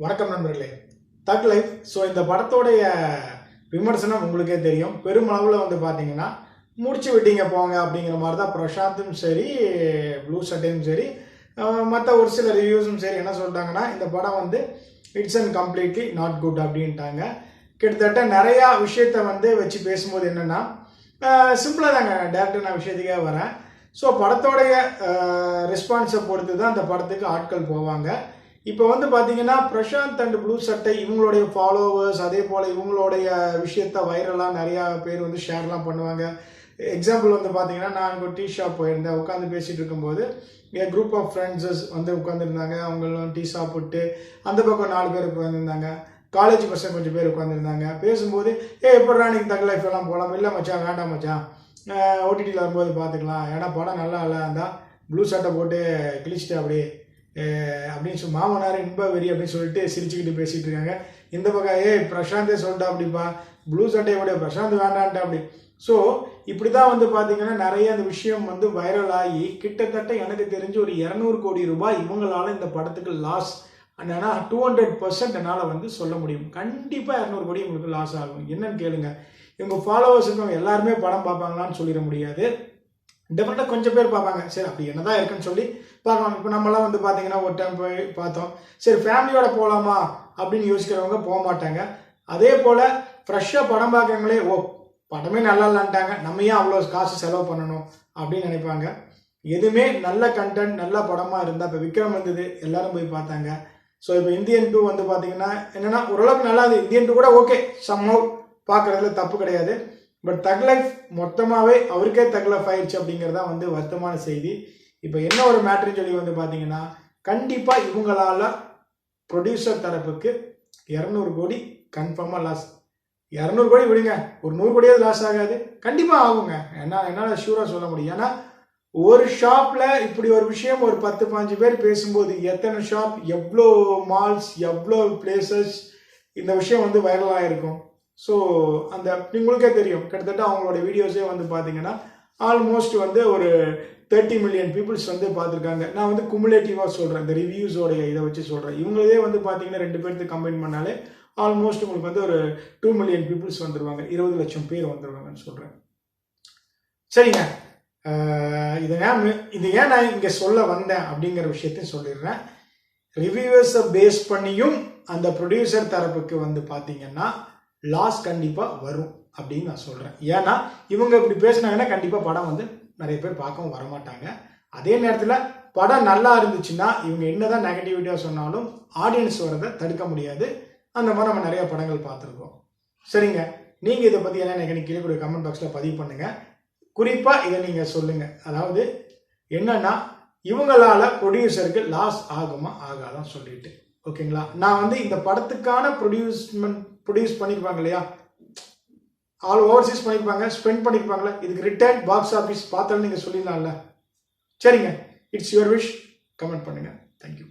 வணக்கம் நண்பர்களே. தக் லைஃப். ஸோ இந்த படத்தோடைய விமர்சனம் உங்களுக்கே தெரியும். பெருமளவில் வந்து பார்த்தீங்கன்னா முடிச்சு விட்டீங்க போங்க அப்படிங்கிற மாதிரி தான் பிரசாந்தும் சரி, ப்ளூ சட்டையும் சரி, மற்ற ஒரு சில ரிவ்யூஸும் சரி என்ன சொல்லிட்டாங்கன்னா, இந்த படம் வந்து it's and completely not good அப்படின்ட்டாங்க. கிட்டத்தட்ட நிறையா விஷயத்த வந்து வச்சு பேசும்போது என்னென்னா, சிம்பிளாக தாங்க டேரக்டர் நான் விஷயத்துக்கே வரேன். ஸோ படத்தோடைய ரெஸ்பான்ஸை பொறுத்து தான் அந்த படத்துக்கு ஆட்கள் போவாங்க. இப்போ வந்து பார்த்தீங்கன்னா பிரசாந்த் அண்ட் ப்ளூ சட்டை இவங்களுடைய ஃபாலோவர்ஸ், அதே போல் இவங்களுடைய விஷயத்த வைரலாக நிறையா பேர் வந்து ஷேர்லாம் பண்ணுவாங்க. எக்ஸாம்பிள் வந்து பார்த்தீங்கன்னா, நான் இங்கே டீ ஷாப் போயிருந்தேன். உட்காந்து பேசிகிட்டு இருக்கும்போது என் குரூப் ஆஃப் ஃப்ரெண்ட்ஸஸ் வந்து உட்காந்துருந்தாங்க. அவங்களும் டீ சாப்பிட்டு அந்த பக்கம் 4 பேர் உட்காந்துருந்தாங்க. காலேஜ் பசங்க கொஞ்சம் பேர் உட்காந்துருந்தாங்க. பேசும்போது எப்படா நீங்கள் தக் லைஃப் எல்லாம் போகலாம், இல்லை மச்சான் வேண்டாம் மச்சான், ஓடிடியில் வரும்போது பார்த்துக்கலாம், ஏன்னா படம் நல்லா இல்லை இருந்தால் ப்ளூ சட்டை போட்டு கிழிச்சிட்டு அப்படியே அப்படின்னு சொல்லி மாமனார் இன்ப வெறி அப்படின்னு சொல்லிட்டு சிரிச்சுக்கிட்டு பேசிகிட்டு இருக்காங்க. இந்த பக்கம் பிரசாந்தே சொல்லிட்டா அப்படிப்பா, ப்ளூ சட்டையை விட பிரசாந்த் வேண்டான்ட்டா அப்படி. ஸோ இப்படி தான் வந்து பார்த்தீங்கன்னா நிறைய அந்த விஷயம் வந்து வைரல் ஆகி கிட்டத்தட்ட எனக்கு தெரிஞ்சு ஒரு 200 கோடி ரூபாய் இவங்களால இந்த படத்துக்கு லாஸ். என்னன்னா 200% என்னால் வந்து சொல்ல முடியும். கண்டிப்பாக 200 கோடி உங்களுக்கு லாஸ் ஆகும். என்னன்னு கேளுங்க. இவங்க ஃபாலோவர்ஸ் இருக்கவங்க எல்லாருமே படம் பார்ப்பாங்களான்னு சொல்லிட முடியாது. டெஃபினட்டாக கொஞ்சம் பேர் பார்ப்பாங்க. சரி அப்படி என்னதான் இருக்குன்னு சொல்லி பார்க்கலாம். இப்போ நம்மளாம் வந்து பார்த்தீங்கன்னா ஒரு டைம் போய் பார்த்தோம், சரி ஃபேமிலியோட போகலாமா அப்படின்னு யோசிக்கிறவங்க போக மாட்டாங்க. அதே போல் ஃப்ரெஷ்ஷாக படம் பார்க்குறவங்களே படமே நல்லா இல்லைன்ட்டாங்க, நம்ம ஏன் அவ்வளோ காசு செலவு பண்ணணும் அப்படின்னு நினைப்பாங்க. எதுவுமே நல்ல கண்டென்ட் நல்ல படமாக இருந்தால், இப்போ விக்ரம் வந்தது எல்லாரும் போய் பார்த்தாங்க. ஸோ இப்போ இந்தியன் 2 வந்து பார்த்தீங்கன்னா என்னென்னா ஓரளவுக்கு நல்லா இருந்தது. இந்தியன் 2 கூட ஓகே, சம்ஹவ் பார்க்குறதுல தப்பு கிடையாது. பட் தக் லைஃப் மொத்தமாகவே அவருக்கே தக் லைஃப் ஆயிடுச்சு அப்படிங்கிறதா வந்து வருத்தமான செய்தி. இப்போ என்ன ஒரு மேட்ருன்னு சொல்லி வந்து பார்த்தீங்கன்னா, கண்டிப்பாக இவங்களால ப்ரொடியூசர் தரப்புக்கு 200 கோடி கன்ஃபார்மாக லாஸ். 200 கோடி விடுங்க, ஒரு 100 கோடியாவது லாஸ் ஆகாது, கண்டிப்பாக ஆகுங்க. என்னால் ஷூராக சொல்ல முடியும். ஏன்னா ஒரு ஷாப்பில் இப்படி ஒரு விஷயம் ஒரு 10-15 பேர் பேசும்போது எத்தனை ஷாப், எவ்வளோ மால்ஸ், எவ்வளோ பிளேசஸ் இந்த விஷயம் வந்து வைரலாக இருக்கும். ஸோ அந்த உங்களுக்கே தெரியும், கிட்டத்தட்ட அவங்களோட வீடியோஸே வந்து பார்த்தீங்கன்னா ஆல்மோஸ்ட் வந்து ஒரு 30 மில்லியன் பீப்புள்ஸ் வந்து பார்த்துருக்காங்க. நான் வந்து குமுலேட்டிவாக சொல்கிறேன், இந்த ரிவ்யூஸோடைய இதை வச்சு சொல்கிறேன். இவங்களே வந்து பார்த்தீங்கன்னா 2 பேர்த்துக்கு கம்பைன் பண்ணாலே ஆல்மோஸ்ட் உங்களுக்கு வந்து ஒரு 2 மில்லியன் பீப்புள்ஸ் வந்துடுவாங்க, 20 லட்சம் பேர் வந்துடுவாங்கன்னு சொல்கிறேன். சரிங்க, இது ஏன் நான் இங்கே சொல்ல வந்தேன் அப்படிங்கிற விஷயத்தையும் சொல்லிடுறேன். ரிவ்யூவர்ஸை பேஸ் பண்ணியும் அந்த ப்ரொடியூசர் தரப்புக்கு வந்து பார்த்தீங்கன்னா லாஸ் கண்டிப்பாக வரும் அப்படின்னு நான் சொல்கிறேன். ஏன்னா இவங்க இப்படி பேசினாங்கன்னா கண்டிப்பாக படம் வந்து நிறைய பேர் பார்க்கவும் வரமாட்டாங்க. அதே நேரத்தில் படம் நல்லா இருந்துச்சுன்னா இவங்க என்னதான் நெகட்டிவிட்டியாக சொன்னாலும் ஆடியன்ஸ் வரதை தடுக்க முடியாது. அந்த மாதிரி நம்ம நிறைய படங்கள் பார்த்துருக்கோம். சரிங்க, நீங்கள் இதை பற்றி என்ன நினைக்கிறீங்க கீழே கூட கமெண்ட் பாக்ஸில் பதிவு பண்ணுங்கள். குறிப்பாக இதை நீங்கள் சொல்லுங்கள். அதாவது என்னன்னா இவங்களால ப்ரொடியூசருக்கு லாஸ் ஆகுமா ஆகாதான் சொல்லிட்டு, ஓகேங்களா? நான் வந்து இந்த படத்துக்கான ப்ரொடியூஸ் பண்ணியிருப்பாங்க இல்லையா, ஆல் ஓவர்சீஸ் பண்ணியிருப்பாங்க, ஸ்பெண்ட் பண்ணியிருப்பாங்களே, இதுக்கு ரிட்டர்ன் பாக்ஸ் ஆஃபீஸ் பார்த்தாலும் நீங்கள் சொல்லிடலாம்ல. சரிங்க, இட்ஸ் யுவர் விஷ். கமெண்ட் பண்ணுங்கள். தேங்க்யூ.